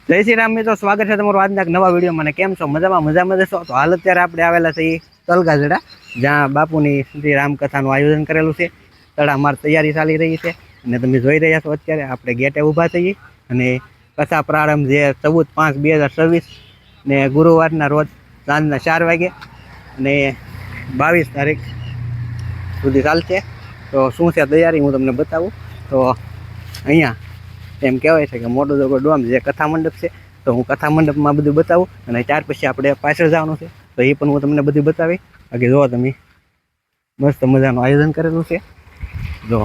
જય શ્રી રામ મિત્રો, સ્વાગત છે તમારું આજના એક નવા વિડીયોમાં. કેમ છો? મજામાં જશો? તો હાલ અત્યારે આપણે આવેલા છીએ તલગાજડા, જ્યાં બાપુની શ્રી રામકથાનું આયોજન કરેલું છે. તડામાર તૈયારી ચાલી રહી છે અને તમે જોઈ રહ્યા છો અત્યારે આપણે ગેટે ઊભા થઈએ અને કથા પ્રારંભ જે 14/5/2026 ને ગુરુવારના રોજ સાંજના 4 વાગે અને 22 તારીખ સુધી ચાલશે. તો શું છે તૈયારી હું તમને બતાવું. તો અહીંયા એમ કહેવાય છે કે મોટો દગો ડોમ જે કથા મંડપ છે, તો હું કથા મંડપમાં બધું બતાવું અને ત્યાર પછી આપણે પાછળ જવાનું છે, તો એ પણ હું તમને બધું બતાવી. બાકી જો તમે મસ્ત મજાનું આયોજન કરેલું છે. જો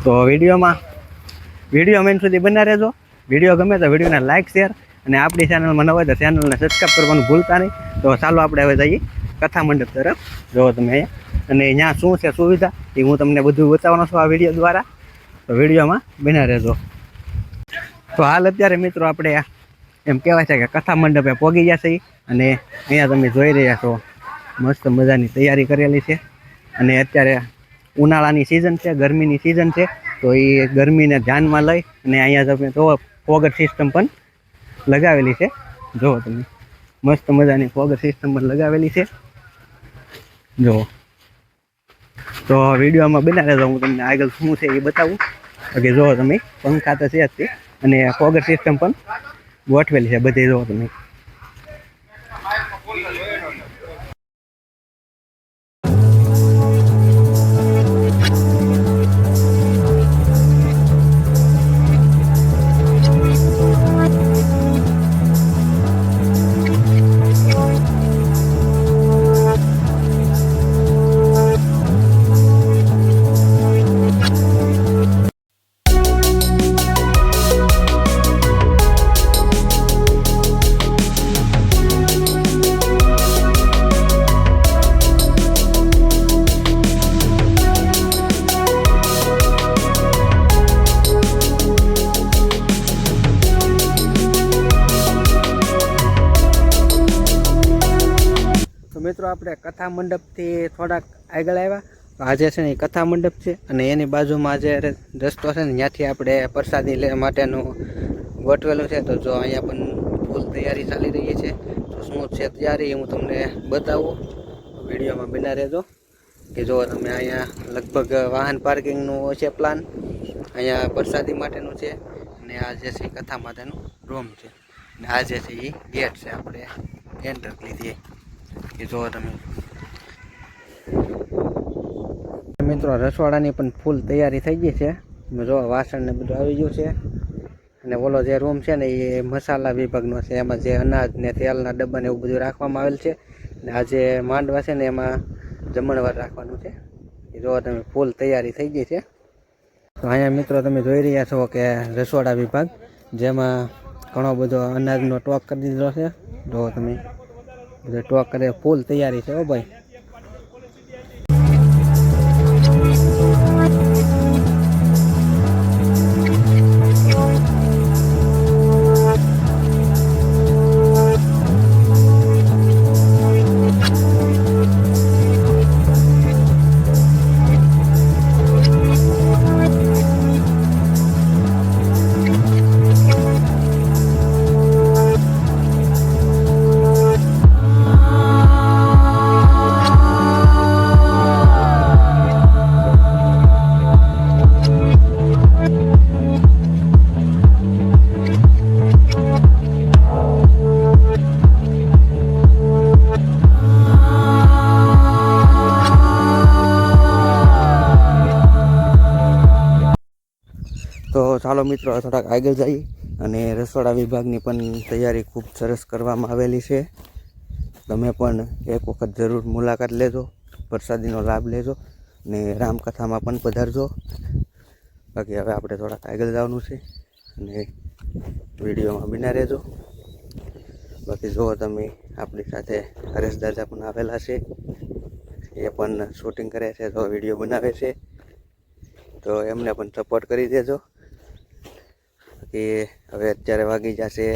તો વિડીયો મેન સુધી બના રહેજો. વિડીયો ગમે તો વિડીયોને લાઇક શેર અને આપણી ચેનલમાં ન હોય તો ચેનલને સબસ્ક્રાઈબ કરવાનું ભૂલતા નહીં. તો ચાલો આપણે હવે જઈએ કથા મંડપ તરફ. જો તમે અહીંયા અને અહીંયા શું છે સુવિધા એ હું તમને બધું બતાવવાનો છું આ વિડીયો દ્વારા. તો વિડીયોમાં બના રહેજો. તો હાલ અત્યારે મિત્રો આપણે એમ કહેવાય છે કે કથા મંડપે પહોંચી ગયા છે અને અહીંયા તમે જોઈ રહ્યા છો મસ્ત મજાની તૈયારી કરેલી છે. અને અત્યારે ઉનાળાની સિઝન છે, ગરમીની સિઝન છે, તો એ ગરમીને ધ્યાનમાં લઈ અને અહીંયા તમે તો ફોગર સિસ્ટમ પણ લગાવેલી છે. જુઓ તમે મસ્ત મજાની ફોગર સિસ્ટમ પણ લગાવેલી છે. જુઓ તો વિડીયોમાં બના રહેજો, હું તમને આગળ શું છે એ બતાવું. કે જુઓ તમે પંખા તો છે જ તે અને ફોગર સિસ્ટમ પણ ગોઠવેલી છે બધી. જુઓ તમે મિત્રો આપણે કથા મંડપથી થોડાક આગળ આવ્યા. આજે છે ને એ કથા મંડપ છે અને એની બાજુમાં જે રસ્તો છે ને ત્યાંથી આપણે પ્રસાદી લેવા માટેનું ગોઠવેલું છે. તો જો અહીંયા પણ ફૂલ તૈયારી ચાલી રહી છે. તો શું છે તૈયારી હું તમને બતાવું, વિડીયોમાં બના રહેજો. કે જો તમે અહીંયા લગભગ વાહન પાર્કિંગનું છે પ્લાન, અહીંયા પ્રસાદી માટેનું છે અને આ જે છે કથા માટેનું રૂમ છે અને આ જે છે એ ગેટ છે આપણે એન્ટર લીધી. કે જો તમે મિત્રો રસોડાની પણ ફૂલ તૈયારી થઈ ગઈ છે. જો વાસણ ને બધું આવી ગયું છે અને ઓલો જે રૂમ છે ને એ મસાલા વિભાગનો છે. એમાં જે અનાજ ને તેલના ડબ્બા ને એવું બધું રાખવામાં આવેલ છે અને આ જે માંડવા છે ને એમાં જમણવાર રાખવાનું છે. એ જો તમે ફૂલ તૈયારી થઈ ગઈ છે. તો અહીંયા મિત્રો તમે જોઈ રહ્યા છો કે રસોડા વિભાગ, જેમાં ઘણો બધો અનાજનો ટોક કરી દીધો છે. જો તમે ટોક કરે ફૂલ તૈયારી છે. ઓ ભાઈ તો ચાલો મિત્રો થોડાક આગળ જઈએ અને રસોડા વિભાગની પણ તૈયારી ખૂબ સરસ કરવામાં આવેલી છે. તમે પણ એક વખત જરૂર મુલાકાત લેજો, પ્રસાદીનો લાભ લેજો અને રામકથામાં પણ પધારજો. બાકી હવે આપણે થોડાક આગળ જવાનું છે અને વિડીયોમાં બના રહેજો. બાકી જુઓ તમે આપણી સાથે હરેશ દાદા પણ આવેલા છે, એ પણ શૂટિંગ કરે છે, તો વિડીયો બનાવે છે, તો એમને પણ સપોર્ટ કરી દેજો. કે હવે અત્યારે વાગી જશે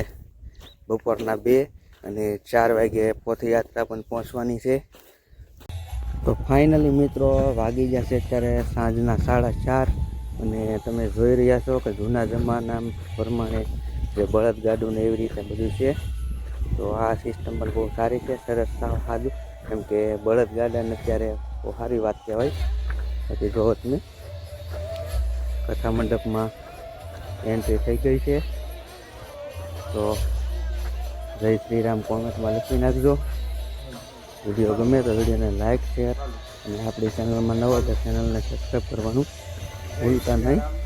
બપોરના 2 અને 4 વાગે પથયાત્રા પણ પહોંચવાની છે. તો ફાઇનલી મિત્રો વાગી જશે અત્યારે સાંજના 4:30 અને તમે જોઈ રહ્યા છો કે જૂના જમાના પ્રમાણે જે બળદગાડું ને એવી રીતે બધું છે. તો આ સિસ્ટમ પણ બહુ સારી છે, સરસ સારું, કેમ કે બળદગાડાને અત્યારે બહુ સારી વાત કહેવાય. પછી જો તમે કથા મંડપમાં એન્ટ્રી થઈ ગઈ છે. તો જય શ્રી રામ કોમેન્ટમાં લખી નાખજો. વિડીયો ગમે તો વિડીયોને લાઈક શેર અને આપણી ચેનલમાં નવો તો ચેનલને સબસ્ક્રાઈબ કરવાનું ભૂલતા નહીં.